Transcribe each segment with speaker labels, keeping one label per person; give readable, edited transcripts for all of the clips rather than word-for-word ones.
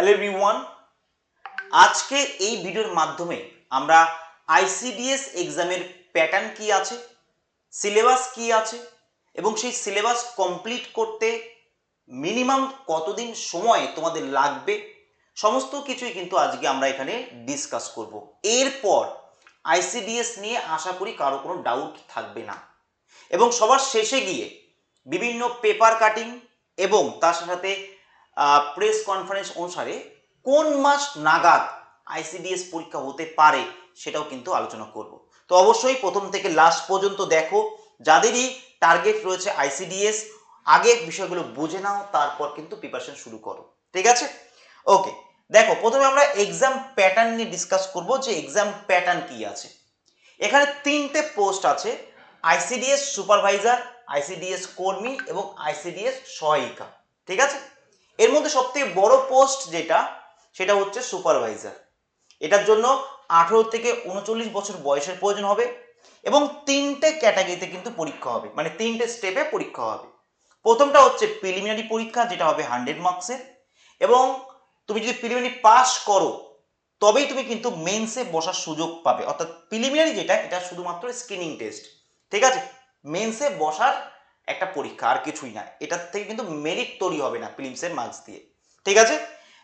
Speaker 1: Hello everyone, আজকে এই ভিডিওর মাধ্যমে আমরা আইসিডিএস এক্সামের প্যাটার্ন কি আছে, সিলেবাস কি আছে এবং সেই সিলেবাস কমপ্লিট করতে মিনিমাম কতদিন সময় তোমাদের লাগবে সমস্ত কিছুই কিন্তু আজকে আমরা এখানে ডিসকাস করব। এরপর আইসিডিএস নিয়ে আশা করি কারো কোনো ডাউট থাকবে না এবং সবার শেষে গিয়ে বিভিন্ন পেপার কাটিং এবং তার সাথে প্রেস কনফারেন্স অনুসারে কোন মাস নাগাদ আইসিডিএস পরীক্ষা হতে পারে সেটাও কিন্তু আলোচনা করব। তো অবশ্যই প্রথম থেকে লাস্ট পর্যন্ত দেখো, যাদেরই টার্গেট রয়েছে আইসিডিএস আগে বিষয়গুলো বুঝে নাও, তারপর কিন্তু প্রিপারেশন শুরু করো, ঠিক আছে? ওকে, দেখো প্রথমে আমরা এক্সাম প্যাটার্ন নিয়ে ডিসকাস করব যে এক্সাম প্যাটার্ন কি আছে। এখানে তিনটে পোস্ট আছে: আইসিডিএস সুপারভাইজার, আইসিডিএস কর্মী এবং আইসিডিএস সহায়িকা, ঠিক আছে? এর মধ্যে সবথেকে বড় পোস্ট যেটা, সেটা হচ্ছে সুপারভাইজার। এটার জন্য 18 থেকে 39 বছর বয়সের প্রয়োজন হবে এবং তিনটে ক্যাটাগরিতে কিন্তু পরীক্ষা হবে, মানে তিনটে স্টেপে পরীক্ষা হবে। প্রথমটা হচ্ছে প্রিলিমিনারি পরীক্ষা, যেটা হবে 100 মার্কসের, এবং তুমি যদি প্রিলিমিনারি পাস করো তবেই তুমি কিন্তু মেন্সে বসার সুযোগ পাবে। অর্থাৎ প্রিলিমিনারি যেটা, এটা শুধুমাত্র স্ক্রিনিং টেস্ট, ঠিক আছে? মেন্সে বসার একটা পরীক্ষা, আর কিছুই না। এটার থেকে কিন্তু মেরিট তৈরি হবে না প্রিলিমসের মার্কস দিয়ে, ঠিক আছে?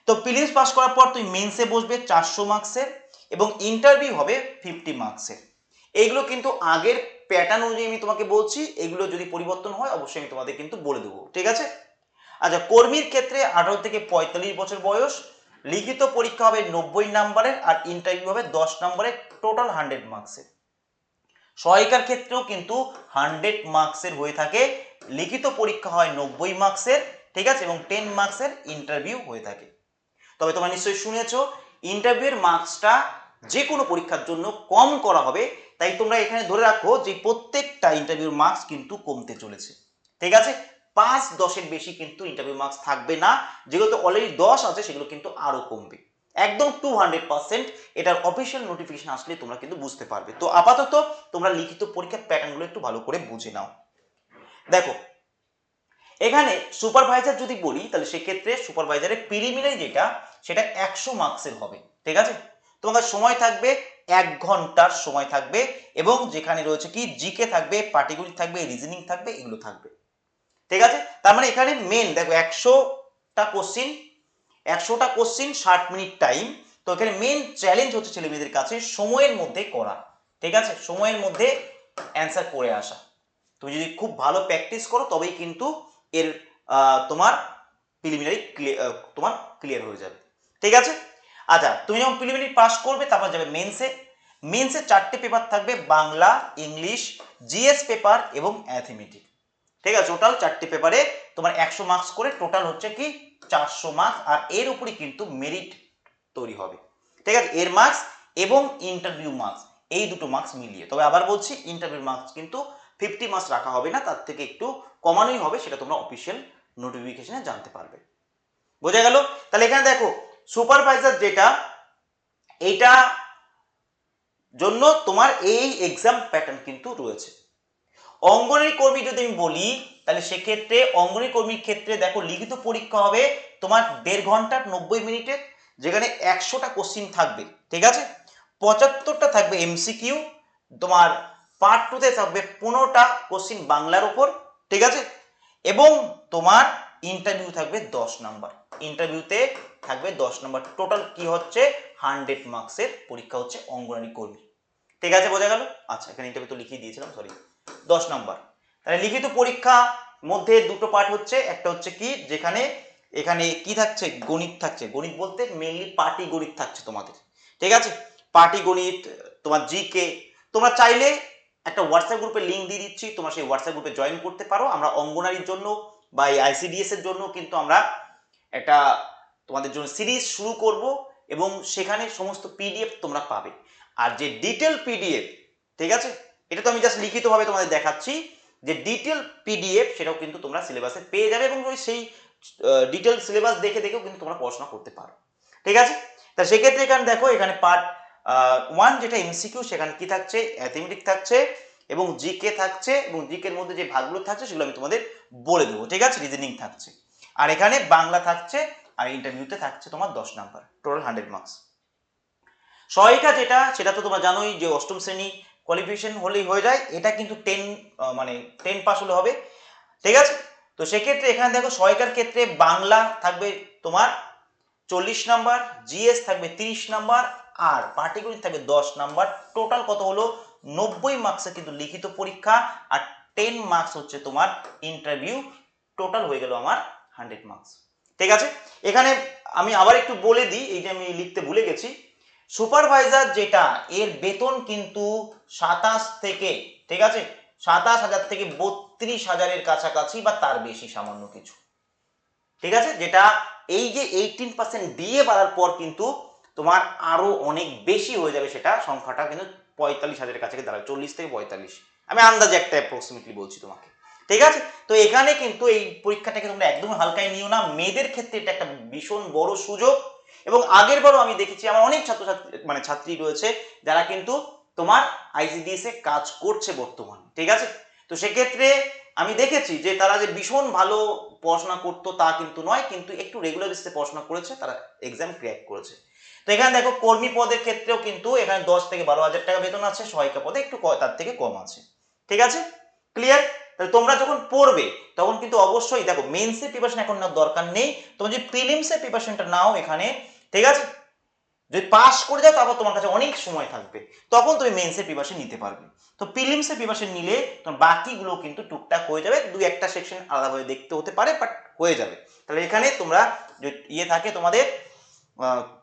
Speaker 1: তো প্রিলিমস পাস করার পর তুমি মেন্সে বসবে 400 মার্কসের এবং ইন্টারভিউ হবে 50 মার্কসের। এইগুলো কিন্তু আগের প্যাটার্ন অনুযায়ী আমি তোমাকে বলছি, এগুলো যদি পরিবর্তন হয় অবশ্যই আমি তোমাদের কিন্তু বলে দেবো, ঠিক আছে? আচ্ছা, কর্মীর ক্ষেত্রে 18 থেকে 45 বছর বয়স, লিখিত পরীক্ষা হবে 90 নাম্বারের আর ইন্টারভিউ হবে 10 নম্বরের, টোটাল 100 মার্কসের। সহায়িকার ক্ষেত্রেও কিন্তু 100 মার্কসের হয়ে থাকে, লিখিত পরীক্ষা হয় 90 মার্কসের, ঠিক আছে, এবং 10 মার্কসের ইন্টারভিউ হয়ে থাকে। তবে তোমরা নিশ্চয়ই শুনেছো ইন্টারভিউয়ের মার্কসটা যে কোনো পরীক্ষার জন্য কম করা হবে, তাই তোমরা এখানে ধরে রাখো যে প্রত্যেকটা ইন্টারভিউর মার্কস কিন্তু কমতে চলেছে, ঠিক আছে? 5-10-এর বেশি কিন্তু ইন্টারভিউ মার্কস থাকবে না, যেগুলো তো অলরেডি 10 আছে সেগুলো কিন্তু আরো কমবে, একদম 200%। এটার অফিসিয়াল নোটিফিকেশন আসলে তোমরা কিন্তু বুঝতে পারবে। তো আপাতত তোমরা লিখিত পরীক্ষার প্যাটার্নগুলো একটু ভালো করে বুঝে নাও। দেখো, এখানে সুপারভাইজার যদি বলি তাহলে সেক্ষেত্রে সুপারভাইজারের প্রিলিমিনারি যেটা, সেটা 100 মার্কসের হবে, ঠিক আছে? তোমাদের সময় থাকবে 1 ঘন্টার সময় থাকবে এবং যেখানে রয়েছে কি জিকে থাকবে, পাটিগণিত থাকবে, রিজনিং থাকবে, এগুলো থাকবে, ঠিক আছে? তার মানে এখানে মেন দেখো 100টা কোশ্চিন, 60 মিনিট টাইম। তো এখানে মেন চ্যালেঞ্জ হচ্ছে ছেলেমেয়েদের কাছে সময়ের মধ্যে করা, ঠিক আছে? সময়ের মধ্যে অ্যান্সার করে আসা। তুমি যদি খুব ভালো প্র্যাকটিস করো তবেই কিন্তু এর তোমার প্রিলিমিনারি তোমার ক্লিয়ার হয়ে যাবে, ঠিক আছে? আচ্ছা, তুমি যখন প্রিলিমিনারি পাস করবে তারপর যাবে মেন্সে। মেন্সে 4টে পেপার থাকবে: বাংলা, ইংলিশ, জিএস পেপার এবং অ্যাথমেটিক, ঠিক আছে? টোটাল 4টে পেপারে তোমার 100 মার্কস করে, টোটাল হচ্ছে কি 400 মার্কস। আর এর উপরই কিন্তু মেরিট তৈরি হবে, ঠিক আছে? এর মার্কস এবং ইন্টারভিউ মার্কস, এই দুটো মার্কস মিলিয়ে। তবে আবার বলছি, ইন্টারভিউ মার্কস কিন্তু 50 মার্কস রাখা হবে না, তার থেকে একটু কমানোই হবে, সেটা তোমরা অফিসিয়াল নোটিফিকেশনে জানতে পারবে। বোঝা গেল? তাহলে এখানে দেখো সুপারভাইজার যেটা, এইটা জন্য তোমার এই এক্সাম প্যাটার্ন কিন্তু রয়েছে। অঙ্গনওয়াড়ি কর্মী যদি আমি বলি তাহলে সেক্ষেত্রে অঙ্গনওয়াড়ি কর্মীর ক্ষেত্রে দেখো লিখিত পরীক্ষা হবে তোমার 1.5 ঘন্টার 90 মিনিটের, যেখানে 100টা কোশ্চিন থাকবে, ঠিক আছে? 75টা থাকবে এমসিকিউ, তোমার পার্ট 2 তে থাকবে 15টা কোশ্চিন বাংলার উপর, ঠিক আছে? এবং তোমার ইন্টারভিউ থাকবে 10 নাম্বার, ইন্টারভিউতে থাকবে 10 নাম্বার। টোটাল কি হচ্ছে 100 মার্কসের পরীক্ষা হচ্ছে অঙ্গনওয়াড়ি কর্মী, ঠিক আছে? বোঝা গেল? আচ্ছা, এখানে ইন্টারভিউ তো লিখিয়ে দিয়েছিলাম, সরি। 10 নাম্বার। তাহলে লিখিত পরীক্ষা মধ্যে দুটো পার্ট হচ্ছে, একটা হচ্ছে কি যেখানে এখানে কি থাকছে, গণিত থাকছে। গণিত বলতে মেইনলি পাটি গণিত থাকছে তোমাদের, ঠিক আছে? পাটি গণিত, তোমার জিকে। তোমরা চাইলে একটা হোয়াটসঅ্যাপ গ্রুপে লিংক দিয়ে দিচ্ছি, তোমরা সেই হোয়াটসঅ্যাপ গ্রুপে জয়েন করতে পারো। আমরা অঙ্গনারীর জন্য বা এই আইসিডিএস এর জন্য কিন্তু আমরা একটা তোমাদের জন্য সিরিজ শুরু করব এবং সেখানে সমস্ত পিডিএফ তোমরা পাবে। আর যে ডিটেল পিডিএফ, ঠিক আছে, এটা তো আমি জাস্ট লিখিতভাবে তোমাদের দেখাচ্ছি, যে ডিটেল পিডিএফ সেটাও কিন্তু তোমরা সিলেবাসে পেয়ে যাবে এবং ওই সেই ডিটেল সিলেবাস দেখে দেখেও কিন্তু তোমরা পড়াশোনা করতে পারো, ঠিক আছে? তা সেক্ষেত্রে এখানে দেখো, এখানে পার্ট 1 যেটা এমসিকিউ, সেখানে কি থাকছে, অ্যাথমেটিক থাকছে এবং জিকে থাকছে, এবং জিকের মধ্যে যে ভাগগুলো থাকছে সেগুলো আমি তোমাদের বলে দেবো, ঠিক আছে? রিজনিং থাকছে। আর এখানে বাংলা থাকছে আর ইন্টারভিউতে থাকছে তোমার 10 নাম্বার, টোটাল 100 মার্কস। সহায়িকা যেটা, সেটা তো তোমরা জানোই যে অষ্টম শ্রেণী কোয়ালিফিকেশন হলেই হয়ে যায়, এটা কিন্তু 10 মানে 10 পাস হলে হবে, ঠিক আছে। তো সেক্ষেত্রে এখানে দেখো সহায়িকার ক্ষেত্রে বাংলা থাকবে তোমার 40 নাম্বার, জিএস থাকবে 30 নাম্বার, আর পাটিগণিত থাকবে 10 নাম্বার। টোটাল কত হলো 90 মার্কসের কিন্তু লিখিত পরীক্ষা, আর 10 মার্কস হচ্ছে তোমার ইন্টারভিউ। টোটাল হয়ে গেল আমার 100 মার্কস, ঠিক আছে। এখানে আমি আবার একটু বলে দিই, এই যে আমি লিখতে ভুলে গেছি, সুপারভাইজার যেটা, এর বেতন কিন্তু 27 থেকে, ঠিক আছে, 27,000 থেকে 32,000-এর কাছাকাছি বা তার বেশি সামান্য কিছু, ঠিক আছে। যেটা এই যে 18% ডিএ বাড়ার পর কিন্তু তোমার আরো অনেক বেশি হয়ে যাবে, সেটা সংখ্যাটা কিন্তু 45,000-এর কাছে দাঁড়ায়, 40 থেকে 45, আমি আন্দাজে একটা অ্যাপ্রক্সিমেটলি বলছি তোমাকে, ঠিক আছে। তো এখানে কিন্তু এই পরীক্ষাটাকে তোমরা একদম হালকায় নিও না, মেয়েদের ক্ষেত্রে এটা একটা ভীষণ বড় সুযোগ। এবং আগের বারও আমি দেখেছি আমার অনেক ছাত্রছাত্রী মানে ছাত্রী রয়েছে যারা কিন্তু তোমার আইসিডিএস এ কাজ করছে বর্তমানে, ঠিক আছে। তো সেক্ষেত্রে আমি দেখেছি যে তারা যে ভীষণ ভালো পড়াশোনা করতো তা কিন্তু নয়, কিন্তু একটু রেগুলার বেসিসে পড়াশোনা করেছে, তারা এক্সাম ক্র্যাক করেছে। তো এখানে দেখো কর্মী পদের ক্ষেত্রেও কিন্তু এখানে 10 থেকে 12,000 টাকা বেতন আছে, সহায়িকা পদে একটু তার থেকে কম আছে, ঠিক আছে, ক্লিয়ার। তাহলে তোমরা যখন পড়বে তখন কিন্তু অবশ্যই দেখো মেইনসের প্রিপারেশন এখন নেওয়ার দরকার নেই, তোমরা যদি প্রিলিমসের প্রিপারেশনটা নাও এখানে, ঠিক আছে, যদি পাস করে যাও তারপর তোমার কাছে অনেক সময় থাকবে, তখন তুমি মেন্সের প্রিপারেশন নিতে পারবে। তো প্রিলিমসের প্রিপারেশন নিলে তোমার বাকিগুলো কিন্তু টুকটাক হয়ে যাবে, দুই একটা সেকশন আলাদাভাবে দেখতে হতে পারে, বাট হয়ে যাবে। তাহলে এখানে তোমরা যদি ইয়ে থাকে, তোমাদের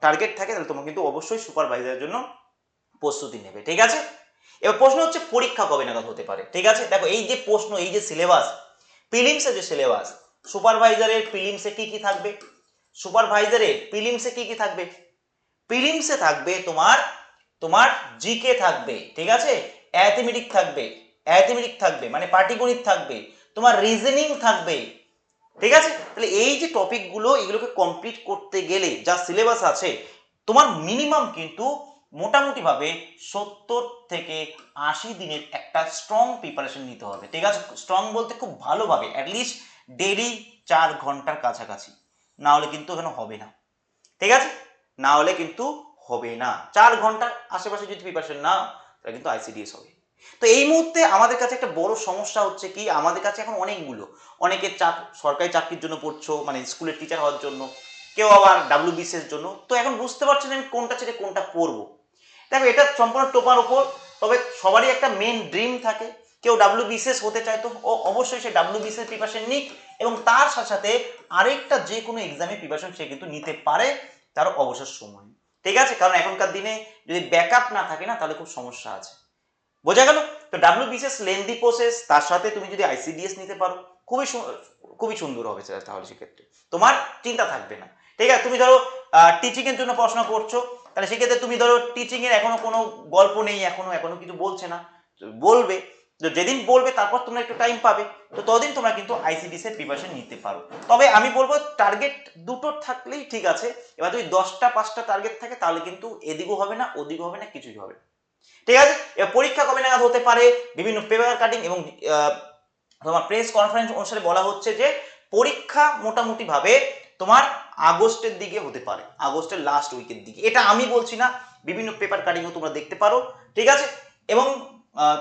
Speaker 1: টার্গেট থাকে, তাহলে তোমরা কিন্তু অবশ্যই সুপারভাইজারের জন্য প্রস্তুতি নেবে, ঠিক আছে। এবার প্রশ্ন হচ্ছে পরীক্ষা কবে নাগাদ হতে পারে, ঠিক আছে। দেখো এই যে প্রশ্ন, এই যে সিলেবাস, প্রিলিমসের যে সিলেবাস, সুপারভাইজারের প্রিলিমসে কি কি থাকবে, সুপারভাইজারের প্রিলিমসে কি কি থাকবে, প্রিলিমসে থাকবে তোমার তোমার জিকে থাকবে, ঠিক আছে, অ্যারিথমেটিক থাকবে মানে পাটিগণিত থাকবে, তোমার রিজনিং থাকবে, ঠিক আছে। তাহলে এই যে টপিকগুলো, এগুলোকে কমপ্লিট করতে গেলে যা সিলেবাস আছে, তোমার মিনিমাম কিন্তু মোটামুটি ভাবে 70 থেকে 80 দিনের একটা স্ট্রং প্রিপারেশন নিতে হবে, ঠিক আছে। স্ট্রং বলতে খুব ভালোভাবে, অ্যাটলিস্ট ডেইলি 4 ঘন্টার কাছাকাছি, না হলে কিন্তু এখানে হবে না, ঠিক আছে, না হলে কিন্তু হবে না। 4 ঘন্টার আশেপাশে যদি প্রিপারেশন নাও তাহলে কিন্তু আইসিডিএস হবে। তো এই মুহূর্তে আমাদের কাছে একটা বড় সমস্যা হচ্ছে কি, আমাদের কাছে এখন অনেকে সরকারি চাকরির জন্য পড়ছো, মানে স্কুলের টিচার হওয়ার জন্য, কেউ আবার ডাব্লিউবিসিএস এর জন্য। তো এখন বুঝতে পারছো না আমি কোনটা ছেড়ে কোনটা পড়বো। দেখো এটা সম্পূর্ণ টোপার উপর, তবে সবারই একটা মেন ড্রিম থাকে, কেউ ডাব্লিউবিসিএস হতে চায়, তো ও অবশ্যই সে ডাব্লিউবিসিএস প্রিপারেশন নিক, এবং তার সাথে সাথে আরেকটা যে কোনো এক্সামে প্রিপারেশন সে কিন্তু নিতে পারে তার অবসর সময়, ঠিক আছে। কারণ এখনকার দিনে যদি ব্যাকআপ না থাকে না, তাহলে খুব সমস্যা আছে, বোঝা গেল। তো ডাব্লিউবিসিএস লেন্দি প্রসেস, তার সাথে তুমি যদি আইসিডিএস নিতে পারো খুবই সুন্দর হবে, তাহলে সেক্ষেত্রে তোমার চিন্তা থাকবে না, ঠিক আছে। তুমি ধরো টিচিং এর জন্য পড়াশোনা করছো, তাহলে সেক্ষেত্রে তুমি ধরো টিচিং এর এখনো কোনো গল্প নেই, এখনো কিছু বলছে না, বলবে, তো যেদিন বলবে তারপর তোমরা একটু টাইম পাবে, তো ততদিন তোমরা কিন্তু আইসিডিএস এর প্রিপারেশন নিতে পারো। তবে আমি বলবো টার্গেট দুটো থাকলেই ঠিক আছে। এবার যদি 10টা 5টা টার্গেট থাকে তাহলে কিন্তু এদিকও হবে না ওদিকও হবে না, কিছুই হবে না, ঠিক আছে। এবার পরীক্ষা কবে নাগাদ হতে পারে, বিভিন্ন পেপার কাটিং এবং তোমার প্রেস কনফারেন্স অনুসারে বলা হচ্ছে যে পরীক্ষা মোটামুটি ভাবে তোমার আগস্টের দিকে হতে পারে, আগস্টের লাস্ট উইকের দিকে, এটা আমি বলছি না, বিভিন্ন পেপার কাটিংও তোমরা দেখতে পারো, ঠিক আছে। এবং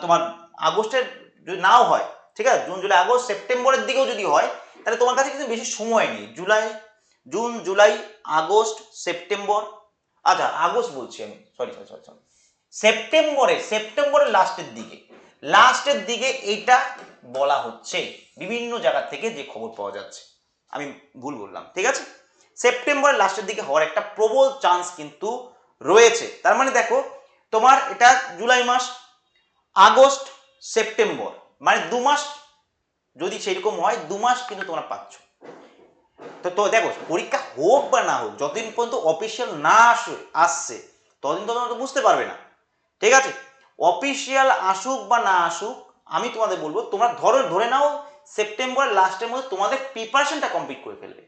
Speaker 1: তোমার আগস্টের যদি নাও হয়, ঠিক আছে, জুন জুলাই আগস্ট সেপ্টেম্বরের দিকেও যদি হয়, তাহলে তোমার কাছে কিন্তু বেশি সময় নেই, জুন জুলাই আগস্ট সেপ্টেম্বর, আচ্ছা আগস্ট বলছি আমি, সরি, সেপ্টেম্বরের লাস্টের দিকে এইটা বলা হচ্ছে, বিভিন্ন জায়গা থেকে যে খবর পাওয়া যাচ্ছে, আমি ভুল বললাম, ঠিক আছে। সেপ্টেম্বরের লাস্টের দিকে হওয়ার একটা প্রবল চান্স কিন্তু রয়েছে। তার মানে দেখো তোমার এটা জুলাই মাস, আগস্ট, সেপ্টেম্বর, মানে 2 মাস, যদি সেরকম হয় 2 মাস কিন্তু তোমরা পাচ্ছ। তো দেখো পরীক্ষা হোক বা না হোক, যতদিন পর্যন্ত অফিসিয়াল না আসছে ততদিন তোমরা তো বুঝতে পারবে না, ঠিক আছে। অফিসিয়াল আসুক বা না আসুক, আমি তোমাদের বলবো তোমরা ধরে নাও সেপ্টেম্বরের লাস্টের মধ্যে তোমাদের প্রিপারেশনটা কমপ্লিট করে ফেলবে,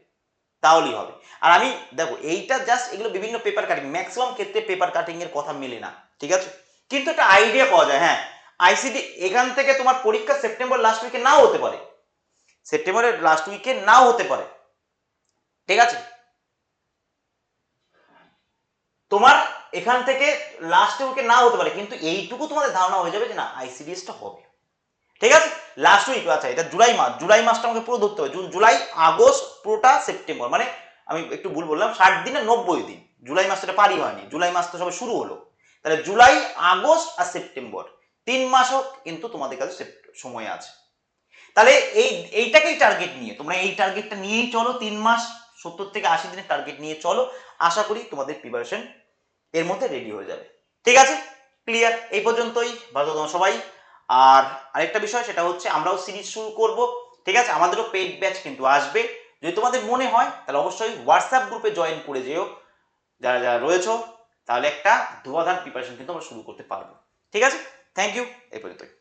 Speaker 1: তাহলেই হবে। আর আমি দেখো এইটা জাস্ট, এগুলো বিভিন্ন পেপার কাটিং, ম্যাক্সিমাম ক্ষেত্রে পেপার কাটিং এর কথা মেলে না, ঠিক আছে, কিন্তু একটা আইডিয়া পাওয়া যায়। হ্যাঁ, আইসিডি এখান থেকে তোমার পরীক্ষা সেপ্টেম্বর লাস্ট উইকে নাও হতে পারে, ঠিক আছে, তোমার এখান থেকে লাস্টে উইকে না হতে পারে, কিন্তু এইটুকু তোমাদের ধারণা হয়ে যাবে যে না আইসিডিএসটা হবে। ঠিক আছে, লাস্ট উইক, আচ্ছা এটা জুলাই মাস, জুলাই মাসটা আমাকে পুরো ধরতে হবে, জুন জুলাই আগস্ট পুরোটা সেপ্টেম্বর, মানে আমি একটু ভুল বললাম, 60 দিনে 90 দিন, জুলাই মাসটা পারি হয়নি, জুলাই মাস তো সবে শুরু হলো, তাহলে জুলাই আগস্ট আর সেপ্টেম্বর 3 মাসও কিন্তু তোমাদের কাছে সময় আছে। তাহলে এইটাকেই টার্গেট নিয়ে তোমরা এই টার্গেটটা নিয়েই চলো, 3 মাস 70 থেকে 80 দিনের টার্গেট নিয়ে চলো, আশা করি তোমাদের প্রিপারেশন এর মধ্যে রেডি হয়ে যাবে। ঠিক আছে, ক্লিয়ার, এই পর্যন্তই, ভালো তোমরা সবাই। আর আরেকটা বিষয় সেটা হচ্ছে আমরাও সিরিজ শুরু করব, ঠিক আছে, আমাদেরও পেইড ব্যাচ কিন্তু আসবে, যদি তোমাদের মনে হয় তাহলে অবশ্যই হোয়াটসঅ্যাপ গ্রুপে জয়েন করে যেও যারা যারা রয়েছো, তাহলে একটা ধোয়াধার প্রিপারেশন কিন্তু আমরা শুরু করতে পারবো। ঠিক আছে, থ্যাংক ইউ, এই পর্যন্তই।